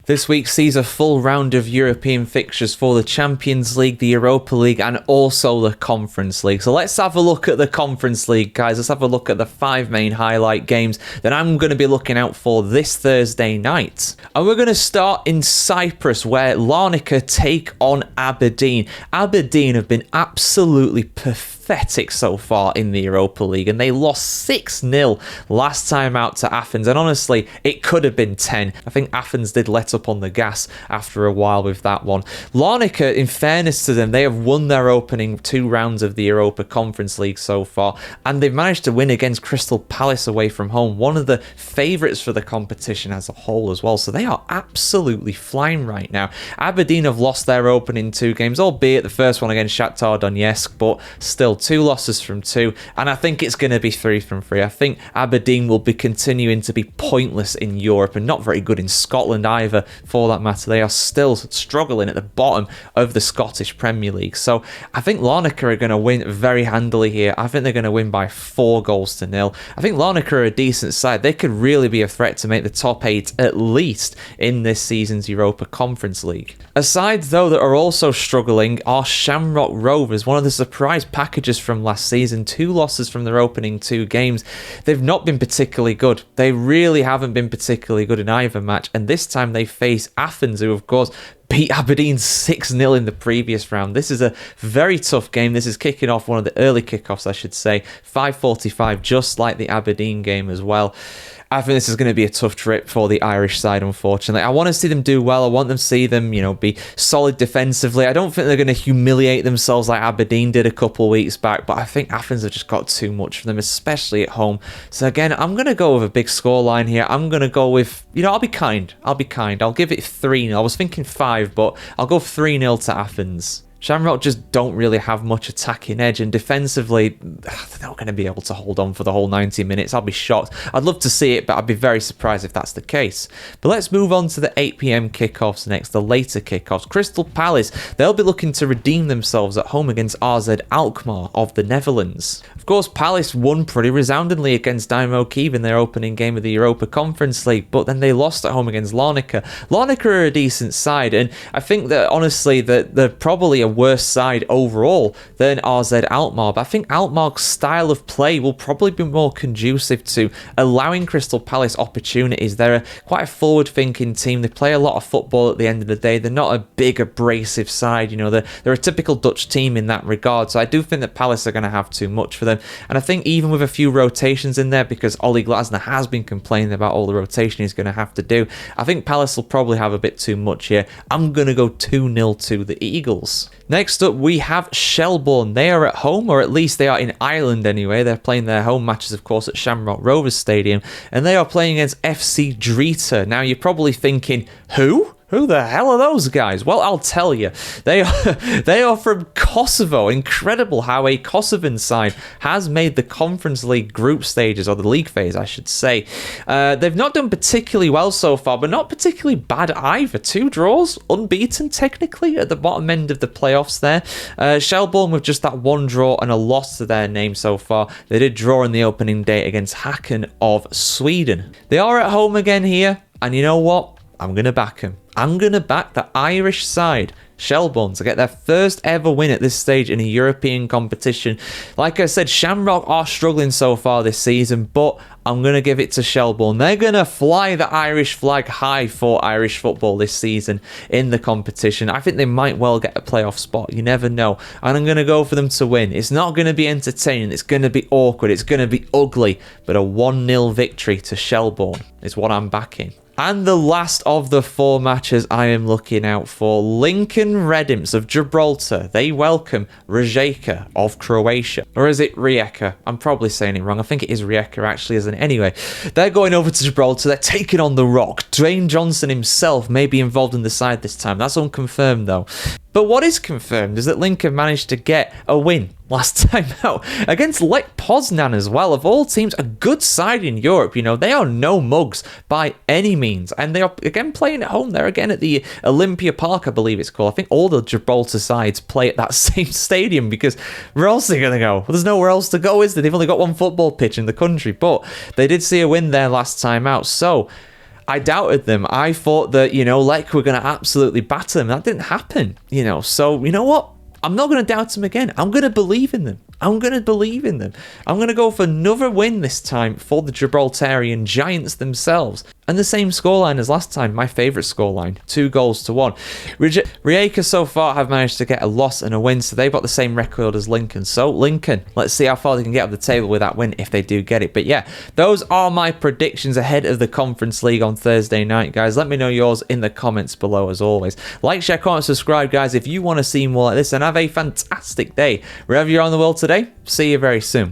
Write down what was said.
This week sees a full round of European fixtures for the Champions League, the Europa League, and also the Conference League. So let's have a look at the Conference League, guys. Let's have a look at the 5 main highlight games that I'm going to be looking out for this Thursday night. And we're going to start in Cyprus, where Larnaca take on Aberdeen. Aberdeen have been absolutely pathetic so far in the Europa League, and they lost 6-0 last time out to Athens, and honestly it could have been 10. I think Athens did let up on the gas after a while with that one. Larnaca, in fairness to them, they have won their opening 2 rounds of the Europa Conference League so far, and they've managed to win against Crystal Palace away from home, one of the favourites for the competition as a whole as well, so they are absolutely flying right now. Aberdeen have lost their opening 2 games, albeit the first one against Shakhtar Donetsk, but still 2 losses from 2, and I think it's going to be 3 from 3. I think Aberdeen will be continuing to be pointless in Europe and not very good in Scotland either, for that matter. They are still struggling at the bottom of the Scottish Premier League. So I think Larnaca are going to win very handily here. I think they're going to win by 4-0. I think Larnaca are a decent side. They could really be a threat to make the top 8 at least in this season's Europa Conference League. A side though that are also struggling are Shamrock Rovers, one of the surprise packages from last season. 2 losses from their opening 2 games. They've not been particularly good. They really haven't been particularly good in either match, and this time they face Athens, who of course beat Aberdeen 6-0 in the previous round. This is a very tough game. This is kicking off, one of the early kickoffs I should say, 5:45, just like the Aberdeen game as well. I think this is going to be a tough trip for the Irish side, unfortunately. I want to see them do well. I want them to see them, be solid defensively. I don't think they're going to humiliate themselves like Aberdeen did a couple of weeks back, but I think Athens have just got too much for them, especially at home. So again, I'm going to go with a big scoreline here. I'm going to go with, I'll be kind. I'll give it 3-0. I was thinking 5, but I'll go 3-0 to Athens. Shamrock just don't really have much attacking edge, and defensively, they're not going to be able to hold on for the whole 90 minutes. I'll be shocked. I'd love to see it, but I'd be very surprised if that's the case. But let's move on to the 8 p.m. kickoffs next, the later kickoffs. Crystal Palace, they'll be looking to redeem themselves at home against AZ Alkmaar of the Netherlands. Of course, Palace won pretty resoundingly against Dynamo Kyiv in their opening game of the Europa Conference League, but then they lost at home against Larnaca. Larnaca are a decent side, and I think that honestly that they're probably a worse side overall than AZ Alkmaar, but I think Alkmaar's style of play will probably be more conducive to allowing Crystal Palace opportunities. They're quite a forward-thinking team. They play a lot of football at the end of the day. They're not a big, abrasive side. They're a typical Dutch team in that regard, so I do think that Palace are going to have too much for them, and I think even with a few rotations in there, because Ole Glasner has been complaining about all the rotation he's going to have to do, I think Palace will probably have a bit too much here. I'm going to go 2-0 to the Eagles. Next up, we have Shelbourne. They are at home, or at least they are in Ireland anyway. They're playing their home matches, of course, at Shamrock Rovers Stadium, and they are playing against FC Drita. Now, you're probably thinking, who? Who the hell are those guys? Well, I'll tell you. They are from Kosovo. Incredible how a Kosovan side has made the Conference League group stages, or the league phase, I should say. They've not done particularly well so far, but not particularly bad either. 2 draws, unbeaten technically at the bottom end of the playoffs there. Shelbourne with just that 1 draw and a loss to their name so far. They did draw in the opening day against Häcken of Sweden. They are at home again here, and you know what? I'm going to back them. I'm going to back the Irish side, Shelbourne, to get their first ever win at this stage in a European competition. Like I said, Shamrock are struggling so far this season, but I'm going to give it to Shelbourne. They're going to fly the Irish flag high for Irish football this season in the competition. I think they might well get a playoff spot. You never know. And I'm going to go for them to win. It's not going to be entertaining. It's going to be awkward. It's going to be ugly. But a 1-0 victory to Shelbourne is what I'm backing. And the last of the 4 matches I am looking out for, Lincoln Redimps of Gibraltar. They welcome Rijeka of Croatia. Or is it Rijeka? I'm probably saying it wrong. I think it is Rijeka actually, isn't it? Anyway, they're going over to Gibraltar. They're taking on the Rock. Dwayne Johnson himself may be involved in the side this time. That's unconfirmed though. But what is confirmed is that Lincoln managed to get a win last time out against Lech Poznan as well. Of all teams, a good side in Europe. They are no mugs by any means. And they are, again, playing at home. They're again at the Olympia Park, I believe it's called. I think all the Gibraltar sides play at that same stadium, because where else are they going to go? Well, there's nowhere else to go, is there? They've only got 1 football pitch in the country. But they did see a win there last time out. So I doubted them. I thought that, Lech were going to absolutely batter them. That didn't happen, So, you know what? I'm not going to doubt them again. I'm going to believe in them. I'm going to go for another win this time for the Gibraltarian Giants themselves. And the same scoreline as last time, my favourite scoreline, 2-1. Rijeka so far have managed to get a loss and a win, so they've got the same record as Lincoln. So Lincoln, let's see how far they can get up the table with that win if they do get it. But yeah, those are my predictions ahead of the Conference League on Thursday night, guys. Let me know yours in the comments below as always. Like, share, comment, subscribe, guys, if you want to see more like this, and have a fantastic day wherever you're on the world today. See you very soon.